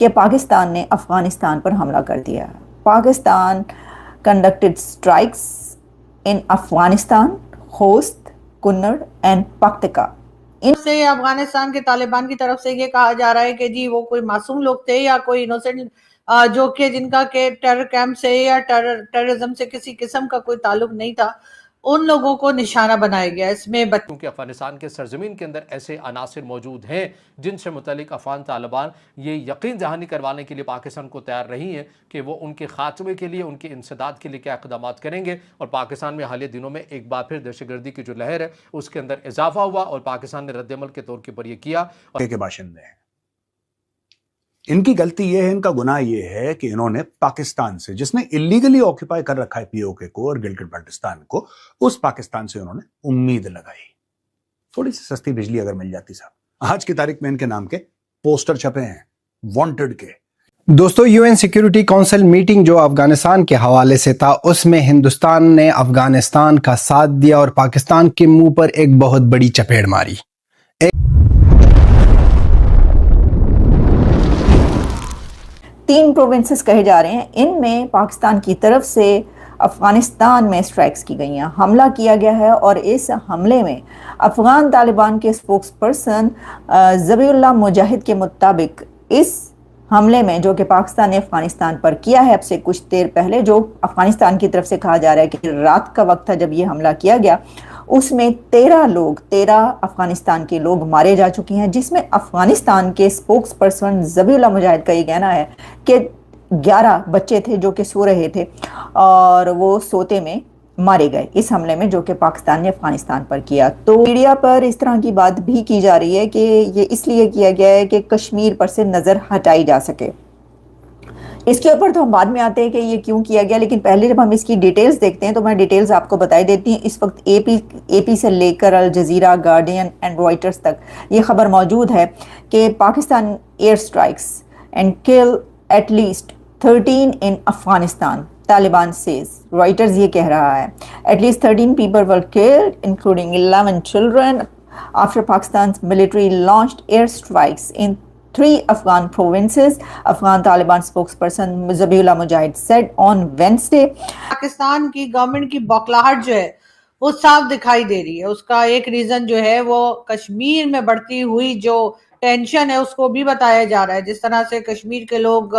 कि पाकिस्तान ने अफगानिस्तान पर हमला कर दिया। Pakistan conducted strikes in Afghanistan, Khost, Kunar and Paktika. इनसे अफगानिस्तान के तालिबान की तरफ से ये कहा जा रहा है कि जी वो कोई मासूम लोग थे या कोई इनोसेंट जो कि जिनका के टेरर कैंप से या टेररिज्म से किसी किस्म का कोई ताल्लुक नहीं था, उन लोगों को निशाना बनाया गया। इसमें क्योंकि अफगानिस्तान के सरजमीन के अंदर ऐसे अनासिर मौजूद हैं जिनसे मुतल्लिक अफगान तालिबान ये यकीन दहानी करवाने के लिए पाकिस्तान को तैयार रही हैं कि वो उनके खात्मे के लिए, उनके इंसदाद के लिए क्या इक़दाम करेंगे। और पाकिस्तान में हालिया दिनों में एक बार फिर दहशतगर्दी की जो लहर है उसके अंदर इजाफा हुआ और पाकिस्तान ने रद्दमल के तौर के ऊपर यह किया। के बाशिंदे हैं, इनकी गलती यह है, इनका गुनाह यह है कि इन्होंने पाकिस्तान से, जिसने इलीगली ऑक्यूपाई कर रखा है पीओके को और गिलगिट बाल्टिस्तान को, उस पाकिस्तान से उन्होंने उम्मीद लगाई थोड़ी सी सस्ती बिजली अगर मिल जाती साहब। आज की तारीख में इनके नाम के पोस्टर छपे हैं वांटेड के। दोस्तों, यूएन सिक्योरिटी काउंसिल मीटिंग जो अफगानिस्तान के हवाले से था, उसमें हिंदुस्तान ने अफगानिस्तान का साथ दिया और पाकिस्तान के मुंह पर एक बहुत बड़ी चपेट मारी। 3 प्रोविंसेस कहे जा रहे हैं, इनमें पाकिस्तान की तरफ से अफगानिस्तान में स्ट्राइक्स की गई हैं, हमला किया गया है। और इस हमले में अफगान तालिबान के स्पोक्स पर्सन ज़बीहुल्लाह मुजाहिद के मुताबिक इस हमले में, जो कि पाकिस्तान ने अफगानिस्तान पर किया है अब से कुछ देर पहले, जो अफगानिस्तान की तरफ से कहा जा रहा है कि रात का वक्त था जब ये हमला किया गया, उसमें 13 अफगानिस्तान के लोग मारे जा चुके हैं, जिसमें अफगानिस्तान के स्पोक्स पर्सन ज़बीहुल्लाह मुजाहिद का ये कहना है कि 11 बच्चे थे जो कि सो रहे थे और वो सोते में मारे गए इस हमले में, जो कि पाकिस्तान ने अफगानिस्तान पर किया। तो मीडिया पर इस तरह की बात भी की जा रही है कि ये इसलिए किया गया है कि कश्मीर पर से नज़र हटाई जा सके। इसके ऊपर तो हम बाद में आते हैं कि ये क्यों किया गया, लेकिन पहले जब हम इसकी डिटेल्स देखते हैं तो मैं डिटेल्स आपको बताई देती हूँ। इस वक्त एपी से लेकर अल जजीरा, गार्डियन एंड रॉयटर्स तक ये खबर मौजूद है कि Pakistan air strikes and kill at least 13 in Afghanistan, Taliban says. Reuters ये कह रहा है at least 13 people were killed including 11 children after Pakistan military launched air strikes in 3 Afghan provinces, Afghan Taliban spokesperson Zabihullah Mujahid said on Wednesday। Pakistan की government की बौखलाहट जो है वो साफ दिखाई दे रही है। उसका एक रीजन जो है वो कश्मीर में बढ़ती हुई जो टेंशन है उसको भी बताया जा रहा है। जिस तरह से कश्मीर के लोग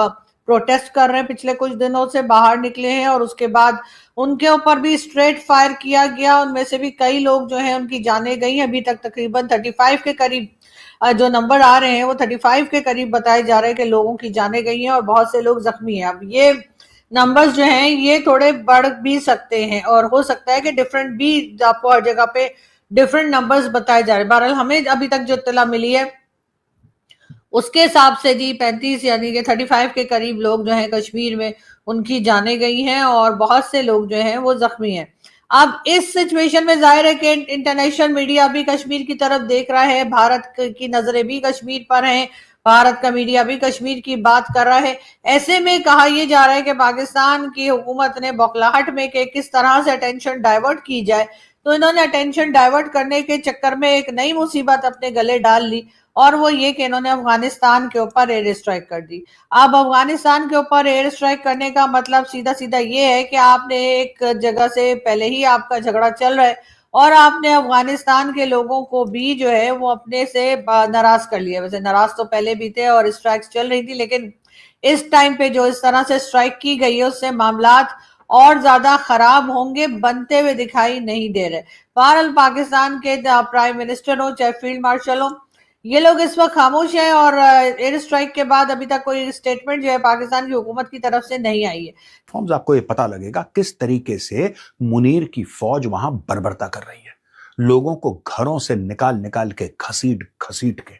प्रोटेस्ट कर रहे हैं, पिछले कुछ दिनों से बाहर निकले हैं और उसके बाद उनके ऊपर भी स्ट्रेट फायर किया गया। उनमें से भी कई लोग जो है उनकी जानें गई हैं। अभी तक तकरीबन 35 के करीब जो नंबर आ रहे हैं वो 35 के करीब बताए जा रहे हैं कि लोगों की जानें गई हैं और बहुत से लोग जख्मी हैं। अब ये नंबर्स जो हैं ये थोड़े बढ़ भी सकते हैं और हो सकता है कि डिफरेंट भी आपको हर जगह पे डिफरेंट नंबर्स बताए जा रहे हैं। बहरहाल हमें अभी तक जो इत्तला मिली है उसके हिसाब से जी 35 यानी कि 35 के करीब लोग जो हैं कश्मीर में उनकी जानें गई हैं और बहुत से लोग जो हैं वो जख्मी हैं। अब इस सिचुएशन में जाहिर है कि इंटरनेशनल मीडिया भी कश्मीर की तरफ देख रहा है, भारत की नजरें भी कश्मीर पर हैं, भारत का मीडिया भी कश्मीर की बात कर रहा है। ऐसे में कहा यह जा रहा है कि पाकिस्तान की हुकूमत ने बौखलाहट में कि किस तरह से अटेंशन डाइवर्ट की जाए, तो इन्होंने अटेंशन डाइवर्ट करने के चक्कर में एक नई मुसीबत अपने गले डाल ली और वो ये कि इन्होंने अफगानिस्तान के ऊपर एयर स्ट्राइक कर दी। अब अफगानिस्तान के ऊपर एयर स्ट्राइक करने का मतलब सीधा सीधा ये है कि आपने एक जगह से पहले ही आपका झगड़ा चल रहा है और आपने अफगानिस्तान के लोगों को भी जो है वो अपने से नाराज कर लिया। वैसे नाराज तो पहले भी थे और स्ट्राइक्स चल रही थी, लेकिन इस टाइम पे जो इस तरह से स्ट्राइक की गई है उससे मामलात और ज्यादा खराब होंगे बनते हुए दिखाई नहीं दे रहे। बहरहाल पाकिस्तान के प्राइम मिनिस्टर हो चाहे फील्ड मार्शल हो, ये लोग इस वक्त खामोश हैं और एयर स्ट्राइक के बाद अभी तक कोई स्टेटमेंट जो है पाकिस्तान की हुकूमत की तरफ से नहीं आई है। फॉर्म्स आपको ये पता लगेगा किस तरीके से मुनीर की फौज वहां बर्बरता कर रही है, लोगों को घरों से निकाल निकाल के घसीट घसीट के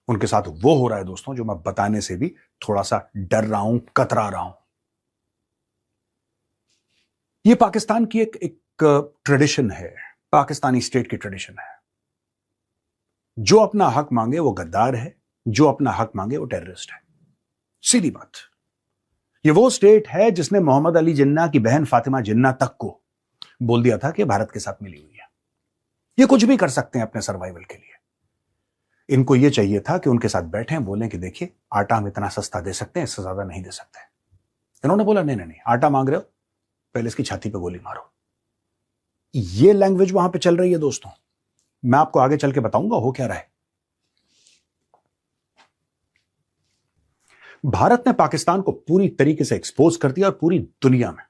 उनके साथ वो हो रहा है दोस्तों जो मैं बताने से भी थोड़ा सा डर रहा हूं, कतरा रहा हूं। ये पाकिस्तान की एक ट्रेडिशन है, पाकिस्तानी स्टेट की ट्रेडिशन है। जो अपना हक मांगे वो गद्दार है, जो अपना हक मांगे वो टेररिस्ट है। सीधी बात। ये वो स्टेट है जिसने मोहम्मद अली जिन्ना की बहन फातिमा जिन्ना तक को बोल दिया था कि भारत के साथ मिली हुई है, ये कुछ भी कर सकते हैं अपने सर्वाइवल के लिए। इनको ये चाहिए था कि उनके साथ बैठें, बोलें कि देखिए आटा हम इतना सस्ता दे सकते हैं, इससे ज्यादा नहीं दे सकते। इन्होंने बोला नहीं नहीं नहीं, आटा मांग रहे हो, पहले इसकी छाती पे गोली मारो। ये लैंग्वेज वहां पे चल रही है दोस्तों। मैं आपको आगे चल के बताऊंगा हो क्या रहा है। भारत ने पाकिस्तान को पूरी तरीके से एक्सपोज कर दिया और पूरी दुनिया में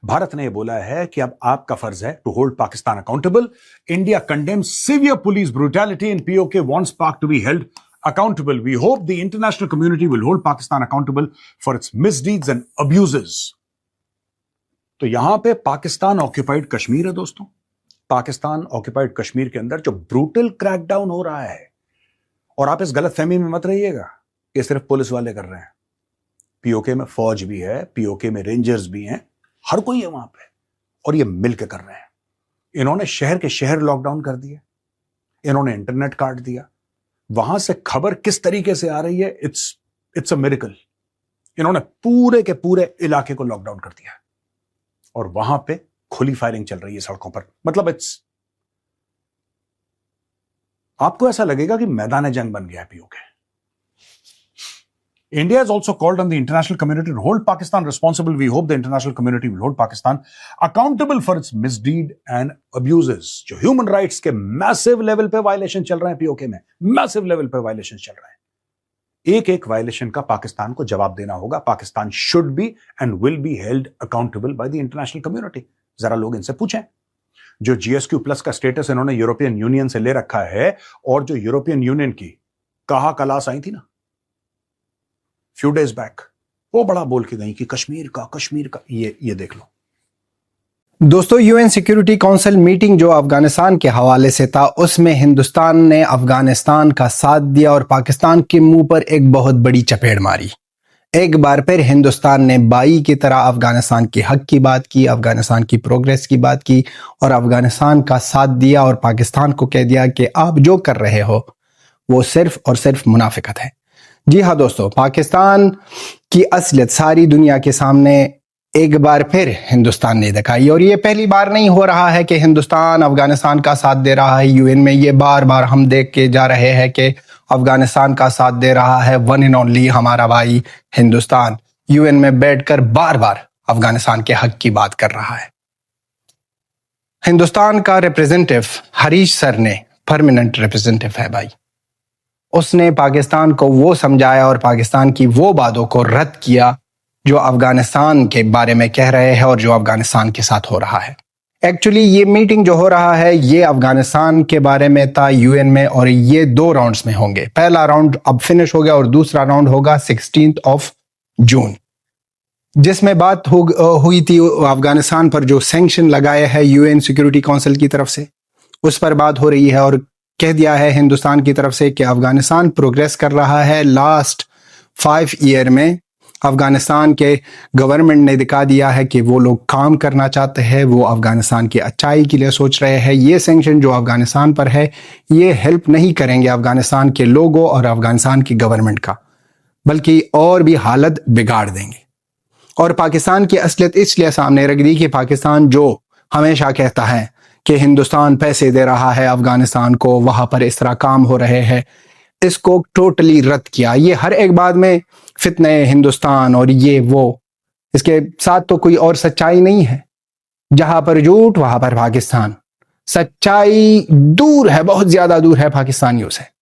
भारत ने यह बोला है कि अब आपका फर्ज है to hold Pakistan accountable. India condemns severe police brutality and PoK wants Pak to be held accountable. We hope the international community will hold Pakistan accountable for its misdeeds and abuses. तो यहां पे पाकिस्तान ऑक्यूपाइड कश्मीर है दोस्तों। पाकिस्तान ऑक्यूपाइड कश्मीर के अंदर जो brutal crackdown हो रहा है, और आप इस गलतफहमी में मत रहिएगा कि सिर्फ पुलिस वाले कर रहे हैं। पीओके में फौज भी है, पीओके में रेंजर्स भी हैं, हर कोई है वहां पे, और ये मिलकर कर रहे हैं। इन्होंने शहर के शहर लॉकडाउन कर दिए, इन्होंने इंटरनेट काट दिया, वहां से खबर किस तरीके से आ रही है, इट्स अ मिरेकल। इन्होंने पूरे के पूरे इलाके को लॉकडाउन कर दिया और वहां पे खुली फायरिंग चल रही है सड़कों पर। मतलब आपको ऐसा लगेगा कि मैदान जंग बन गया है PoK. India has also called on the international community to hold Pakistan responsible. We hope the international community will hold Pakistan accountable for its misdeed and abuses. जो human rights के massive level पे violation चल रहे हैं PoK में, massive level पे violation चल रहे हैं। एक एक violation का पाकिस्तान को जवाब देना होगा। Pakistan should be and will be held accountable by the international community. जरा लोग इनसे पूछें। जो GSQ प्लस का स्टेटस इन्होंने यूरोपियन यूनियन से ले रखा है, और जो यूरोपियन यूनियन की कहा क्लास आई थी ना फ्यू डेज बैक, वो बड़ा बोल के गई कि कश्मीर का ये देख लो। दोस्तों, यूएन सिक्योरिटी काउंसिल मीटिंग जो अफगानिस्तान के हवाले से था, उसमें हिंदुस्तान ने अफगानिस्तान का साथ दिया और पाकिस्तान के मुंह पर एक बहुत बड़ी चपेट मारी। एक बार फिर हिंदुस्तान ने बाई की तरह अफगानिस्तान के हक की बात की, अफगानिस्तान की प्रोग्रेस की बात की और अफगानिस्तान का साथ दिया और पाकिस्तान को कह दिया कि आप जो कर रहे हो वो सिर्फ और सिर्फ मुनाफिकत है। जी हाँ दोस्तों, पाकिस्तान की असलियत सारी दुनिया के सामने एक बार फिर हिंदुस्तान ने दिखाई, और ये पहली बार नहीं हो रहा है कि हिंदुस्तान अफगानिस्तान का साथ दे रहा है यूएन में। ये बार बार हम देख के जा रहे हैं कि अफगानिस्तान का साथ दे रहा है वन एंड ओनली हमारा भाई हिंदुस्तान। यूएन में बैठकर बार बार अफगानिस्तान के हक की बात कर रहा है। हिंदुस्तान का रिप्रेजेंटेटिव हरीश सर ने, परमानेंट रिप्रेजेंटेटिव है भाई, उसने पाकिस्तान को वो समझाया और पाकिस्तान की वो बातों को रद्द किया जो अफगानिस्तान के बारे में कह रहे हैं और जो अफगानिस्तान के साथ हो रहा है। एक्चुअली ये मीटिंग जो हो रहा है ये अफगानिस्तान के बारे में था यूएन में, और ये 2 राउंड्स में होंगे। पहला राउंड अब फिनिश हो गया और दूसरा राउंड होगा 16 जून, जिसमें बात हुई थी अफगानिस्तान पर जो सैंक्शन लगाए हैं यूएन सिक्योरिटी काउंसिल की तरफ से, उस पर बात हो रही है। और कह दिया है हिंदुस्तान की तरफ से कि अफगानिस्तान प्रोग्रेस कर रहा है। लास्ट 5 ईयर में अफगानिस्तान के गवर्नमेंट ने दिखा दिया है कि वो लोग काम करना चाहते हैं, वो अफगानिस्तान की अच्छाई के लिए सोच रहे हैं। ये सैंक्शन जो अफगानिस्तान पर है ये हेल्प नहीं करेंगे अफगानिस्तान के लोगों और अफगानिस्तान की गवर्नमेंट का, बल्कि और भी हालत बिगाड़ देंगे। और पाकिस्तान की असलियत इसलिए सामने रख दी कि पाकिस्तान जो हमेशा कहता है कि हिंदुस्तान पैसे दे रहा है अफगानिस्तान को, वहां पर इस तरह काम हो रहे हैं, इसको टोटली रद्द किया। ये हर एक बात में फितने हिंदुस्तान और ये वो, इसके साथ तो कोई और सच्चाई नहीं है। जहां पर झूठ वहां पर पाकिस्तान। सच्चाई दूर है, बहुत ज्यादा दूर है पाकिस्तानियों से।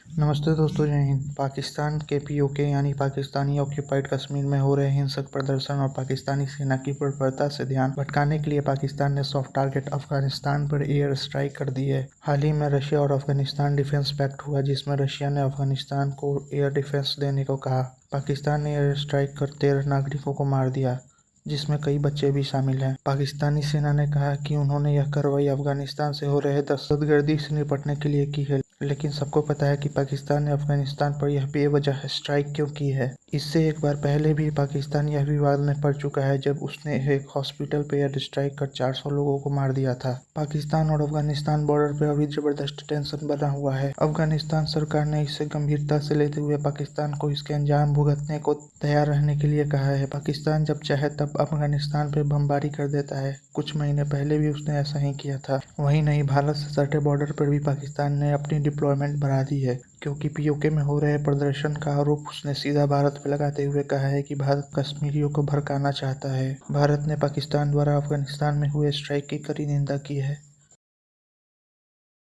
नमस्ते दोस्तों, जय हिंद। पाकिस्तान के पीओके यानी पाकिस्तानी ऑक्यूपाइड कश्मीर में हो रहे हिंसक प्रदर्शन और पाकिस्तानी सेना की बर्बरता से ध्यान भटकाने के लिए पाकिस्तान ने सॉफ्ट टारगेट अफगानिस्तान पर एयर स्ट्राइक कर दी है। हाल ही में रशिया और अफगानिस्तान डिफेंस पैक्ट हुआ, जिसमें रशिया ने अफगानिस्तान को एयर डिफेंस देने को कहा। पाकिस्तान ने एयर स्ट्राइक कर 13 नागरिकों को मार दिया, जिसमें कई बच्चे भी शामिल हैं। पाकिस्तानी सेना ने कहा कि उन्होंने यह कार्रवाई अफगानिस्तान से हो रहे दहशतगर्दी से निपटने के लिए की है, लेकिन सबको पता है कि पाकिस्तान ने अफगानिस्तान पर यह बेवजह स्ट्राइक क्यों की है। इससे एक बार पहले भी पाकिस्तान यह विवाद में पड़ चुका है जब उसने एक हॉस्पिटल पे एयर स्ट्राइक कर 400 लोगों को मार दिया था। पाकिस्तान और अफगानिस्तान बॉर्डर पे अभी जबरदस्त टेंशन बना हुआ है। अफगानिस्तान सरकार ने इसे गंभीरता से लेते हुए पाकिस्तान को इसके अंजाम भुगतने को तैयार रहने के लिए कहा है। पाकिस्तान जब चाहे तब अफगानिस्तान पे बमबारी कर देता है। कुछ महीने पहले भी उसने ऐसा ही किया था। वहीं नहीं, भारत से सटे बॉर्डर पर भी पाकिस्तान ने अपनी डिप्लॉयमेंट बढ़ा दी है, क्योंकि पीओके में हो रहे प्रदर्शन का आरोप उसने सीधा भारत पर लगाते हुए कहा है कि भारत कश्मीरियों को भड़काना चाहता है। भारत ने पाकिस्तान द्वारा अफगानिस्तान में हुए स्ट्राइक की कड़ी निंदा की है।